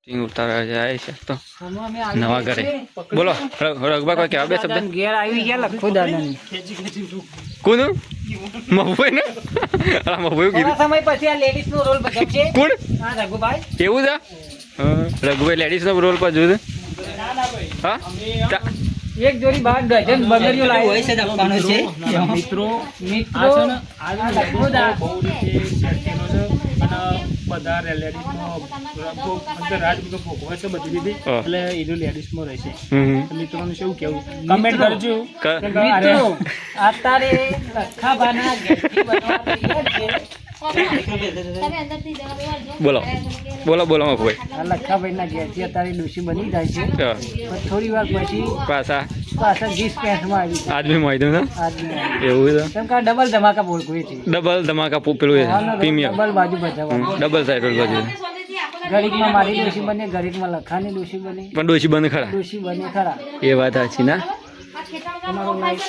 shooting ઉતારવા જાય છે તો નવા ઘરે બોલો રઘબા કોઈ કહેવા બે શબ્દ ઘેર આવી ગયા લખો દાદાની કોનું મફુભાઈ ને અલા મફુભાઈ કીધું સમય પછી આ લેડીઝ નો રોલ ભજવશે કોણ હા રઘુભાઈ એવું છે રઘુભાઈ લેડીઝ નો રોલ પર જોયું હા એક જોડી બાર ડઝન બગડીઓ લાવી હોય છે આપવાનો છે મિત્રો મિત્રો આ લખો દા બહુ રીતે સેટિંગ છે અને બધા લેડીઝમાં અંદર રાજમાં ભોગવે છે બધી રીતે એટલે એનું લેડીઝમાં રહેશે મિત્રોને શું કેવું કમેન્ટ કરજો મિત્રો અત્યારે લખાબાના ગેટથી બનવા તૈયાર છે બોલો બોલો બોલો મફુભાઈ આ લખાભાઈના ઘેરથી અત્યારે ડોશી બની જાય છે પણ થોડી વાર પછી પાછા ગીસ પેન્ટમાં આવી છે આદમી માં આવી આજની એવું છે કેમ કે ડબલ ધમાકા બોલકું છે ડબલ ધમાકા પેલું પ્રીમિયમ ડબલ બાજુ બચાવવા ડબલ સાઈડ બાજુ ઘડીકમાં મારી ડોશી બને ઘડીકમાં લખાની ડોશી બને પણ ડોશી બંધ ખરા ડોશી બને ખરા એ વાત સાચી ના તમારો લાઈક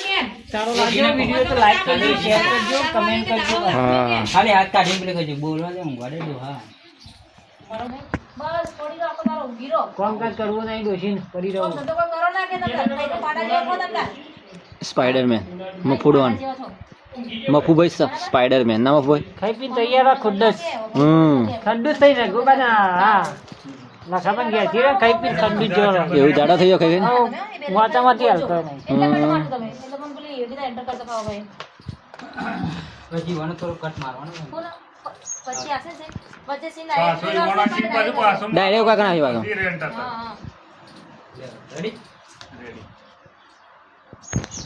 સારો લાગ્યો વિડિયો તો લાઈક કરજો શેર કરજો કમેન્ટ કરજો હા ખાલી હાથ કાઢીને પેલે કરજો બોલવા દે ઊંઘવાડે દો હા બસ પડી રહો તમારો ઊંઘી રહો કોમ કાજ કરવું નહીં ડોશીને પડી રહો તો કોઈ કરો ના કે તમે તો પાડા જેવો તમને સ્પાઈડરમેન મફુડવાન મફુભાઈ સ્પાઈડરમેન ના મફુભાઈ ખાઈ પીને તૈયાર આ ખુદ જ ઠંડુ થઈ જાય ગોબાના હા લખાબન ગયા છે ખાઈ પીને ઠંડુ જ જોરો એવું જાડા થઈ ગયો ખાઈ વાતામાંથી હાલતો નહીં એટલે મેં તમારું તમે એટલે મને પેલી એવી એન્ટર કરતો ખાવા ભાઈ પછી વણ થોડું કટ મારવાનું પછી આસે છે વચ્ચે સીન ડાયરેક્ટ કાકા આવી વાગો હા રેડી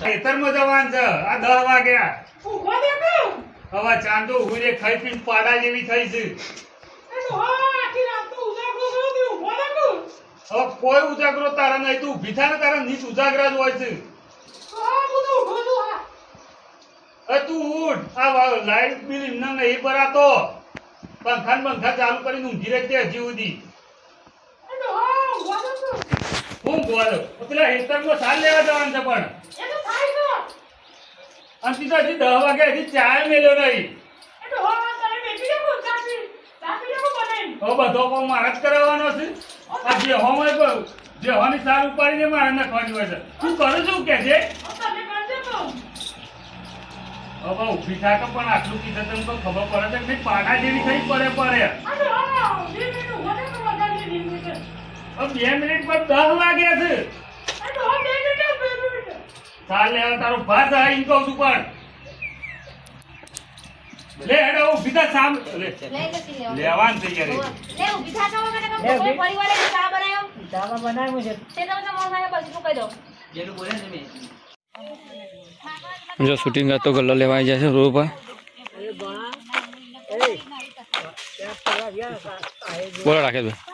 ખેતરમાં જવાન છે આ 10 વાગ્યા હવે ચાંદો ઉભી ખાઈ પીને પાડા જેવી થઈ છે હવે કોઈ ઉજાગરો તારા નહીં તું ઊભી થાય ને તારા નીચ ઉજાગરા જ હોય છે તું ઉઠ આ લાઈટ બિલ એમના નહીં ભરાતો પંખા ચાલુ કરીને ઊંઘી રહી હજી સુધી હું ગોળો પેલા હેતરમાં સાલ લેવા જવાનું છે પણ અને તીધો હજી 10 વાગ્યા હજી ચાય મેલ્યો નહીં હવે બધો કોમ મારા જ કરાવવાનો છે આ જે હોય જે હોની સાર ઉપાડીને મારે નાખવાની હોય છે તું કરું છું કે છે હવે ઊભી થાક પણ આટલું કીધું તમને તો ખબર પડે છે કે પાડા જેવી થઈ પડે હવે 2 મિનિટ પર 10 વાગ્યા છે ચાલ લેવા તારો ભાત આવી કહું છું પણ લે હેડો ઊભી થા સામ લેવાન થઈ ગયા લે ઊભી થા કાવા માટે કોઈ પરિવારે ચા બનાવ્યો ચાવા બનાવ્યું છે તે તમે તમારો ભાઈ બસ નું કહી દો જેનું બોલે ને જો શૂટિંગ હતો ગલ્લો લેવાઈ જાય છે રોડ પર બોલો રાખે ભાઈ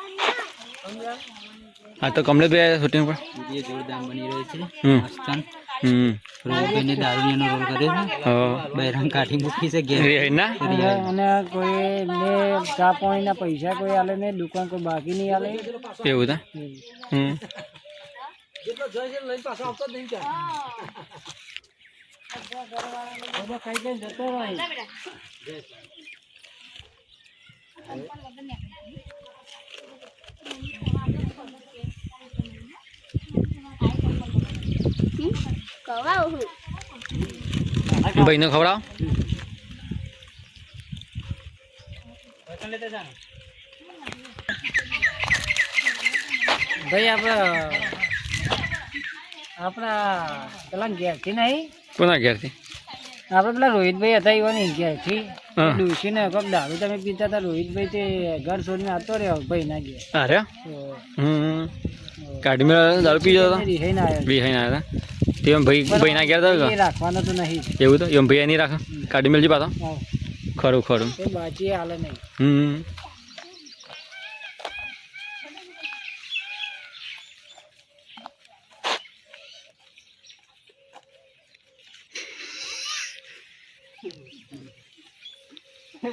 હા તો કમલેશ ભાઈ શૂટિંગ પર જે જોરદાર બની રહ્યો છે મસ્તન રોહિતભાઈને દારૂડિયાનો રોલ કર્યો છે બહેરામ કાઢી મૂકી છે ઘેર ના અને કોઈ ને ચા પાણીના પૈસા કોઈ આલે ને દુકાન કોઈ બાકી નહીં આલે એવું હતા જેટલો જોઈ છે લઈ પાછો આવતો જ નહીં ચાલ ખાઈ ખાઈ જતો રહે ભાઈને ખવડાવ ભાઈ આપણા પેલા ઘેરથી નહીં કોના ઘેરથી આપણે પેલા રોહિતભાઈ હતા એવાની ઘેરથી ડોશી ને કોઈક દારૂ તમે પીતા હતા રોહિતભાઈ તે ઘર છોડીને આવતો રહ્યો ભાઈ ના ઘેર અરે કાઢી મેળા દારૂ પી જતો રિહાઈને આવ્યો બિહાઈને આવ્યા હતા તે ભાઈ ના ગયા હતા રાખવાનો તો નહીં એવું તો એમ ભાઈ નહીં રાખે કાઢી મેળજી પાછો ખરું ખરું એ બાજી હાલે નહીં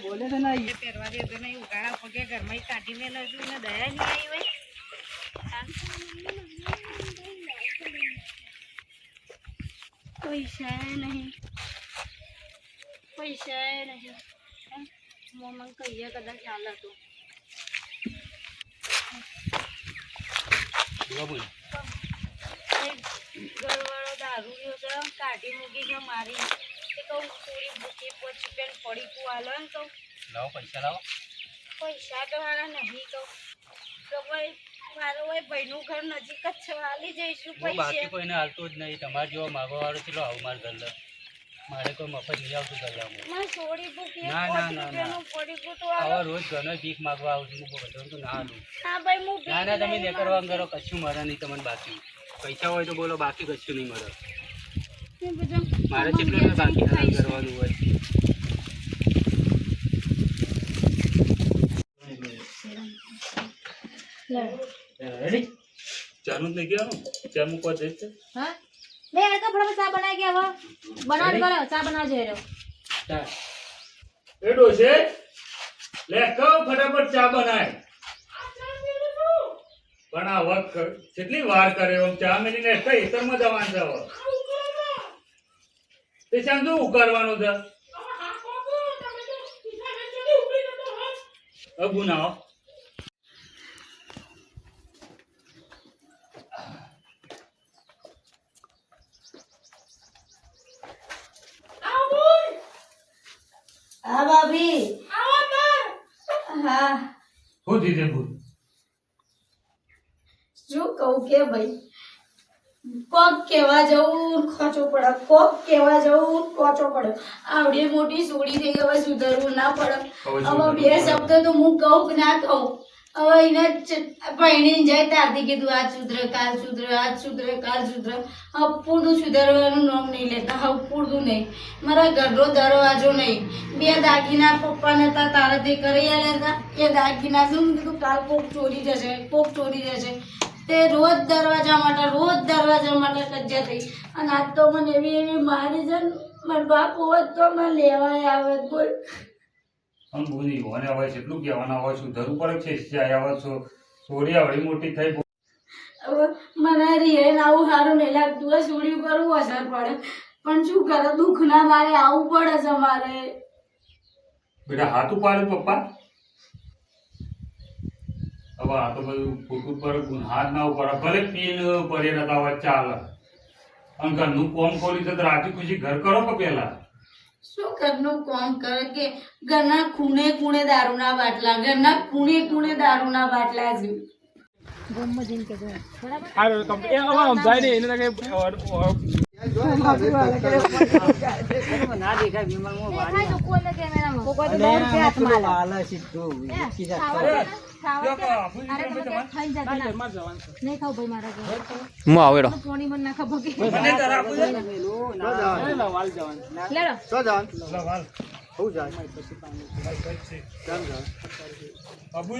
બોલે તો નહીં પહેરવા દે તો નહીં ઉગાડા પગે ઘરમાં કાઢી મેલો છું ને દયા નહીં આવી હોય પૈસા નહીં મમ્મી કહીએ કદાચ ચાલે તો ઘરવાળો દારૂડિયો છે કાઢી મૂકી છે મારી તે કહું થોડી ભૂખી પછી પેન પડી કુ હાલો ને કહું પૈસા તો મારા નહીં કહું તો ભાઈ મારો ભાઈનું ઘર નજીક જ છે હાલી જઈશું પૈસા બાકી કોઈને હાલતો જ નહીં તમારે જેવો માગવા વાળો ચલો આવું મારે ઘર મારે કોઈ મફત નહીં આવતું ગલ્લામાં મારે થોડી ભૂખી ના, ના, ના, રૂપિયાનું પડી કુ તો આવા રોજ ઘણો ભીખ માગવા આવું છું હું બધું તો ના હાલું હા ભાઈ હું ના ના તમે લેકરવા કરો કશું મળે નહીં તમને બાકી પૈસા હોય તો બોલો બાકી કશું નહીં મળે મારે જેટલું ને બાકી હાલ કરવાનું હોય રેડી ચાનું જ નહીં કહેવાનું ચા મૂકવા જઈશ છે હા લે આ તો ફટાફટ ચા બનાવી ગયા હવે બનાવ કરો ચા બનાવજો એરો એ ડોશે લે કહો ફટાફટ ચા બનાય પણ આ વખત કેટલી વાર કરે આમ ચા મેલીને કઈ હેતરમાં જવાનું છે હવે તે શામ શું ઉકાળવાનું છે ગુનાઓ હા ભાભી હા હું દીધે ભૂલ શું કહું કે ભાઈ કોક કેવા જવું ખોચો પડે કોક કેવા જવું કોચો પડે આવડી મોટી સોડી થઈ હવે સુધરવું ના પડે હવે બે શબ્દ તો હું કહું કે ના કહું હવે એને પહેણીને જાય ત્યારથી કીધું આ સુધરે કાલ સુધરે આજ સુધરે કાલ સુધરે હવે પૂરતું સુધરવાનું નામ નહીં લેતા હવે પૂરતું નહીં મારા ઘરનો દરવાજો નહીં બે દાગીના પપ્પાને હતા તારે તે કરી આલ્યા હતા એ દાગીના શું કીધું કાલ કોક ચોરી જશે કોક ચોરી જશે તે રોજ દરવાજા માટે કજ્જા થઈ અને આજ તો મને એવી એવી મારી છે ને મારા બાપ હોત તો મને લેવાય આવે બોલ આમ બોલી હોને હવે કેટલું કહેવાના હોય સુધરવું પડે છે જાય આવે છો સોરી આવડી મોટી થઈ હવે મને રિયાઈને આવું સારું નહીં લાગતું હોય સોડી ઉપર અસર પડે પણ શું કરે દુઃખના મારે આવવું પડે છે મારે બેટા હાથ ઉપાડ્યું પપ્પા હવે આ તો બધું ખોટું પર હાથ ના ઉપાડે ભલે પીને પડે નતા હોય ચાલે અને ઘરનું કોમ ખોલી તો રાજી ખુશી ઘર કરો કે પેલા શું ઘરનું કામ કરે કે ઘરના ખૂણે દારૂના બાટલા ઘરના ખૂણે દારૂના બાટલા છે ના દેખાય વિમાનમાં દેખાય તો કોઈને કેમેરામાં અને આ પેલો વાલા સીધો વિકી જતો નહીં ખાવ ભાઈ મારા ઘરે હું આવેડો પાણી મને નાખા ભગી વાલ જવાનું લેડો બાબુ